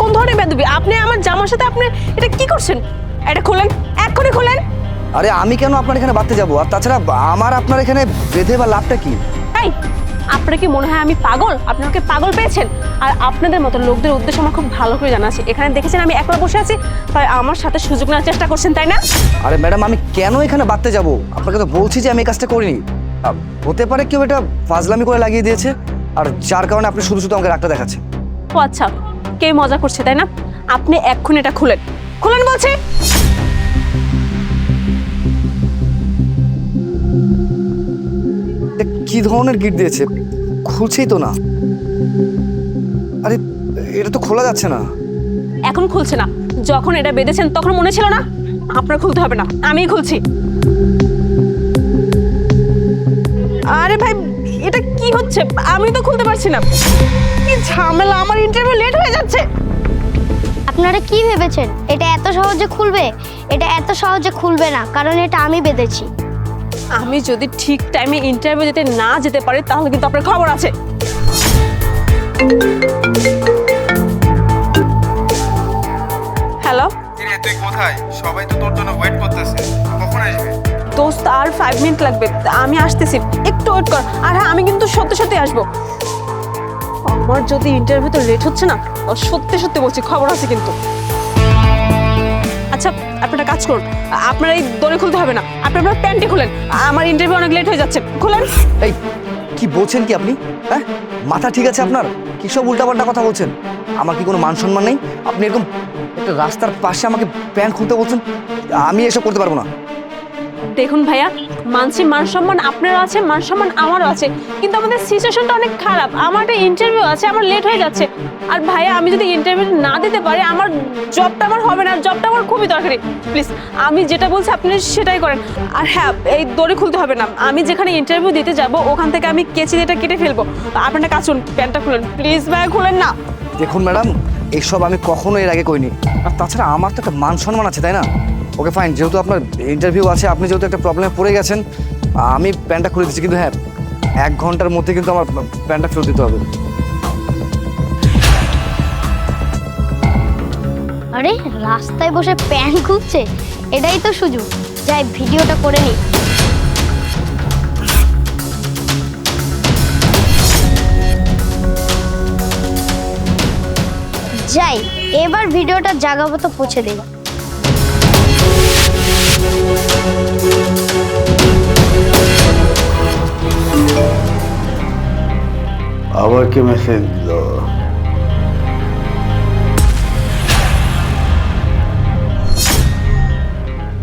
কোন ধরনের বেয়াদবি? আপনি আমার জামার সাথে আপনি এটা কি করছেন? এটা খোলেন, এক্ষুনি খোলেন। আরে আমি কেন আপনার এখানে বাঁধতে যাবো? আর তাছাড়া আমার আপনার এখানে বেঁধে বা লাভটা কি? এই, আপনার কি মনে হয় আমি পাগল? আপনি আমাকে পাগল পেয়েছেন? আর আপনাদের মতো লোকদের উদ্দেশ্য আমার খুব ভালো করে জানা আছে। এখানে দেখেছেন আমি একলা বসে আছি, তাই আমার সাথে সুযোগ নেওয়ার চেষ্টা করছেন, তাই না? আরে ম্যাডাম, আমি কেন এখানে বাঁধতে যাব? আপনাকে তো বলছি যে আমি এই কাজটা করিনি। হতে পারে কেউ এটা ফাজলামি করে লাগিয়ে দিয়েছে, আর যার কারণে আপনি শুধু শুধু আমাকে রাগটা দেখাচ্ছেন। ও আচ্ছা, কে মজা করছে তাই না? আপনি এক্ষুনি এটা খুলেন, খুলেন বলছি। এটা কি ধরনের গিট দিয়েছে? খুলছেই তো না। আরে এটা তো খোলা যাচ্ছে না। এখন খুলছে না, যখন এটা বেঁধেছেন তখন মনে ছিল না? আপনার খুলতে হবে না, আমিই খুলছি। আরে ভাই, এটা কি হচ্ছে? আমি তো খুলতে পারছি না। কি ঝামেলা, আমার ইন্টারভিউ লেট হয়ে যাচ্ছে। আপনারা কি ভেবেছেন এটা এত সহজে খুলবে? এটা এত সহজে খুলবে না, কারণ এটা আমি বেঁধেছি। আমি যদি ঠিক টাইমে ইন্টারভিউ দিতে না যেতে পারি তাহলে কিন্তু আপনার খবর আছে। হ্যালো কিরে তুই কোথায়? সবাই তো তোর জন্য ওয়েট করতেছে, কখন আসবে? দোস্ত, আর 5 মিনিট লাগবে, আমি আসতেছি, একটু ওয়েট কর। আর হ্যাঁ, আমি কিন্তু সত্যি সত্যি আসবো। আমার যদি ইন্টারভিউতে লেট হচ্ছে না, সত্যি সত্যি বলছি, খবর আছে কিন্তু। আচ্ছা, আপনারা কাজ করুন, আপনার এই দড়ি খুলতে হবে না, আপনি আপনার প্যান্টে খুলেন। আমার ইন্টারভিউ অনেক লেট হয়ে যাচ্ছে, খুলেন। এই কি বলছেন কি আপনি? হ্যাঁ, মাথা ঠিক আছে আপনার? কি সব উল্টাপাল্টা কথা বলছেন? আমার কি কোনো মান সম্মান নেই? আপনি এরকম একটা রাস্তার পাশে আমাকে প্যান্ট খুলতে বলছেন? আমি এসব করতে পারবো না। দেখুন ভাইয়া, মানছি মান সম্মান আপনারও আছে, মান সম্মান আমারও আছে, কিন্তু আমাদের সিচুয়েশনটা অনেক খারাপ। আমার একটা ইন্টারভিউ আছে, আমার লেট হয়ে যাচ্ছে। আর ভাইয়া, আমি যদি ইন্টারভিউ না দিতে পারি, আমার জবটা আমার হবে না, জবটা আমার খুবই দরকারি। প্লিজ, আমি যেটা বলছি আপনি সেটাই করেন। আর হ্যাঁ, এই দড়ি খুলতে হবে না, আমি যেখানে ইন্টারভিউ দিতে যাব ওখান থেকে আমি কেচি দিয়ে এটা কেটে ফেলবো। আপনার কাজ করুন, প্যান্টটা খুলেন প্লিজ। ভাইয়া খুলেন না। দেখুন ম্যাডাম, এইসব আমি কখনো এর আগে করিনি। আর তাছাড়া আমার তো একটা মান সম্মান আছে, তাই না? ওকে ফাইন, যেহেতু আপনার ইন্টারভিউ আছে, আপনি যেহেতু একটা প্রবলেমে পড়ে গেছেন, আমি প্যান্টটা খুলে দিচ্ছি। কিন্তু হ্যাঁ, 1 ঘন্টার মধ্যে কিন্তু আমার প্যান্টটা ফেরত দিতে হবে। আরে রাস্তায় বসে প্যান্ট খুলছে, এটাই তো সুযোগ। যাই ভিডিওটা করে নি। যাই, এবার ভিডিওটা জায়গা মতো পৌঁছে দেব। আবার কে মেসেজ দিল?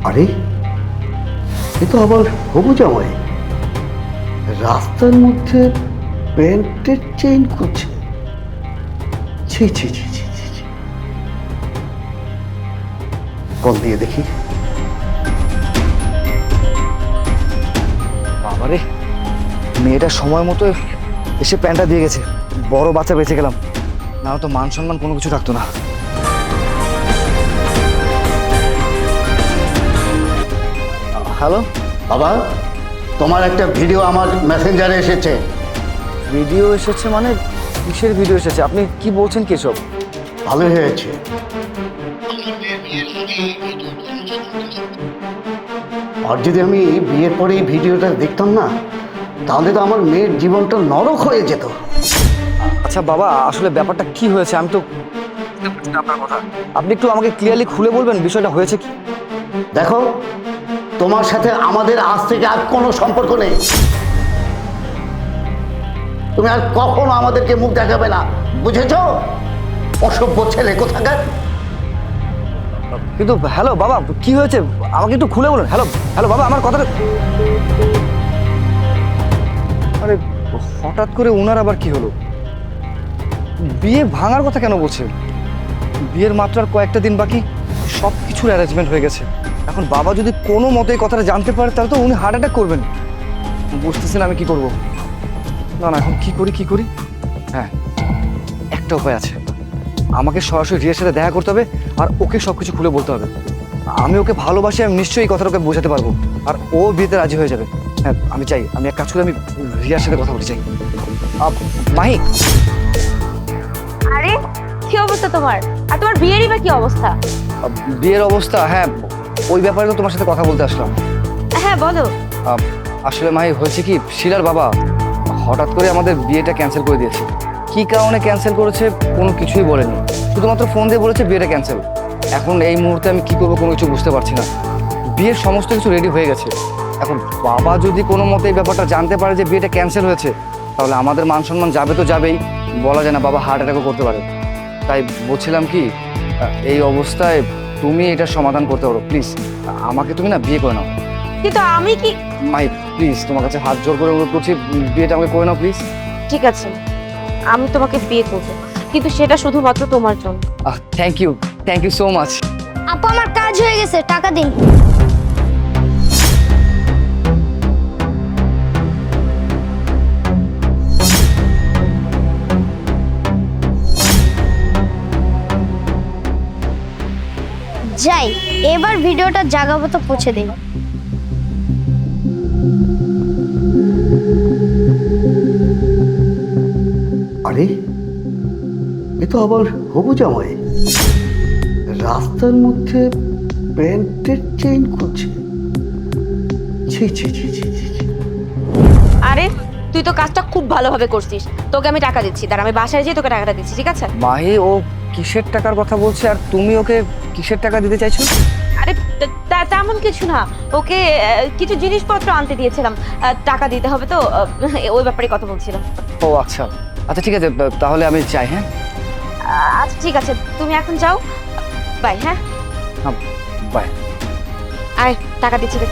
আরে এ তো আবার হবু জামাই, রাস্তার মধ্যে প্যান্টের চেইন করছে। ছি ছি ছি ছি ছি ছি। কল দিয়ে দেখি। বাবারে, মেয়েটা সময় মতো এসে প্যান্টটা দিয়ে গেছে। বড় বাচ্চা বেঁচে গেলাম, না তো মান সম্মান কোনো কিছু থাকতো না। হ্যালো বাবা, তোমার একটা ভিডিও আমার মেসেঞ্জারে এসেছে। ভিডিও এসেছে মানে? কিসের ভিডিও এসেছে? আপনি কি বলছেন কি সব? ভালো হয়েছে। আর যদি আমি বিয়ের পরে এই ভিডিওটা দেখতাম না, তাহলে তো আমার মেয়ের জীবনটা নরক হয়ে যেত। আচ্ছা বাবা, আসলে ব্যাপারটা কি হয়েছে? আমি তো আপনার কথা, আপনি একটু আমাকে ক্লিয়ারলি খুলে বলবেন বিষয়টা হয়েছে কি? দেখো, তোমার সাথে আমাদের আজ থেকে আর কোনো সম্পর্ক নেই। তুমি আর কখনো আমাদেরকে মুখ দেখাবে না, বুঝেছ? অসভ্য ছেলে কোথাকার। কিন্তু হ্যালো বাবা, কি হয়েছে আমাকে একটু খুলে বলুন। হ্যালো হ্যালো বাবা, আমার কথাটা। আরে হঠাৎ করে ওনার আবার কি হলো? বিয়ে ভাঙার কথা কেন বলছে? বিয়ের মাত্র আর কয়েকটা দিন বাকি, সব কিছুর অ্যারেঞ্জমেন্ট হয়ে গেছে। এখন বাবা যদি কোনো মতে এই কথাটা জানতে পারে, তাহলে তো উনি হার্ট অ্যাটাক করবেন। বুঝতেছেন আমি কি করব? না না, এখন কি করি? হ্যাঁ, একটা উপায় আছে। আমাকে সরাসরি রিয়ার সাথে দেখা করতে হবে, আর ওকে সব কিছু খুলে বলতে হবে। আমি ওকে ভালোবাসি, আমি নিশ্চয়ই এই কথাটা ওকে বোঝাতে পারবো, আর ও বিয়েতে রাজি হয়ে যাবে। হ্যাঁ, আমি চাই, আমি এক কাজ করে আমি রিয়ার সাথে কথা বলতে চাই। মাহি, আরে কি অবস্থা তোমার? আর তোমার বিয়েরই বা কি অবস্থা? বিয়ের অবস্থা, হ্যাঁ ওই ব্যাপারে তো তোমার সাথে কথা বলতে আসলাম। হ্যাঁ বলো। আসলে মাহি হয়েছে কি, শিলার বাবা হঠাৎ করে আমাদের বিয়েটা ক্যান্সেল করে দিয়েছে। কি কারণে ক্যান্সেল করেছে কোনো কিছুই বলেনি, শুধুমাত্র ফোন দিয়ে বলেছে বিয়েটা ক্যান্সেল। এখন এই মুহূর্তে আমি কি করবো কোনো কিছু বুঝতে পারছি না। বিয়ের সমস্ত কিছু রেডি হয়ে গেছে, এখন বাবা যদি কোনো মতে এই ব্যাপারটা জানতে পারে যে বিয়েটা ক্যান্সেল হয়েছে, তাহলে আমাদের মান সম্মান যাবে তো যাবেই, বলা যায় না বাবা হার্ট অ্যাটাকও করতে পারে। তাই বলছিলাম কি, এই অবস্থায় তুমি এটার সমাধান করতে পারো, প্লিজ আমাকে তুমি না বিয়ে করে নাও। কিন্তু আমি কি? মাই প্লিজ তোমার কাছে হাত জোর করে অনুরোধ করছি, বিয়েটা আমাকে করে নাও প্লিজ। ঠিক আছে, আমি তোমাকে বিয়ে করবো, কিন্তু সেটা শুধুমাত্র তোমার জন্য। Thank you so much. আপু আমার কাজ হয়ে গেছে, টাকা দিন। যাই, এবার ভিডিওটা জায়গা মতো পৌঁছে দিন। আরে এ তো আবার হবু জামাই, রাস্তার মধ্যে প্যান্টের চেইন খুঁজছে। ছি ছি ছি ছি ছি ছি। আরে তুই তো কাজটা খুব ভালোভাবে করছিস, তোকে আমি টাকা দিচ্ছি, দাঁড়া আমি বাসায় যেয়ে তোকে টাকাটা দিচ্ছি, ঠিক আছে? মাহি ও কিসের টাকার কথা বলছে আর তুমি ওকে কিসের টাকা দিতে চাইছো? আরে তেমন কিছু না, ওকে কিছু জিনিসপত্র আনতে দিয়েছিলাম, টাকা দিতে হবে তো, ওই ব্যাপারে কথা বলছিলাম। ও আচ্ছা আচ্ছা ঠিক আছে, তাহলে আমি যাই। হ্যাঁ আচ্ছা ঠিক আছে, তুমি এখন যাও, বাই। হ্যাঁ বাই। আয় টাকা দিচ্ছি দেখ।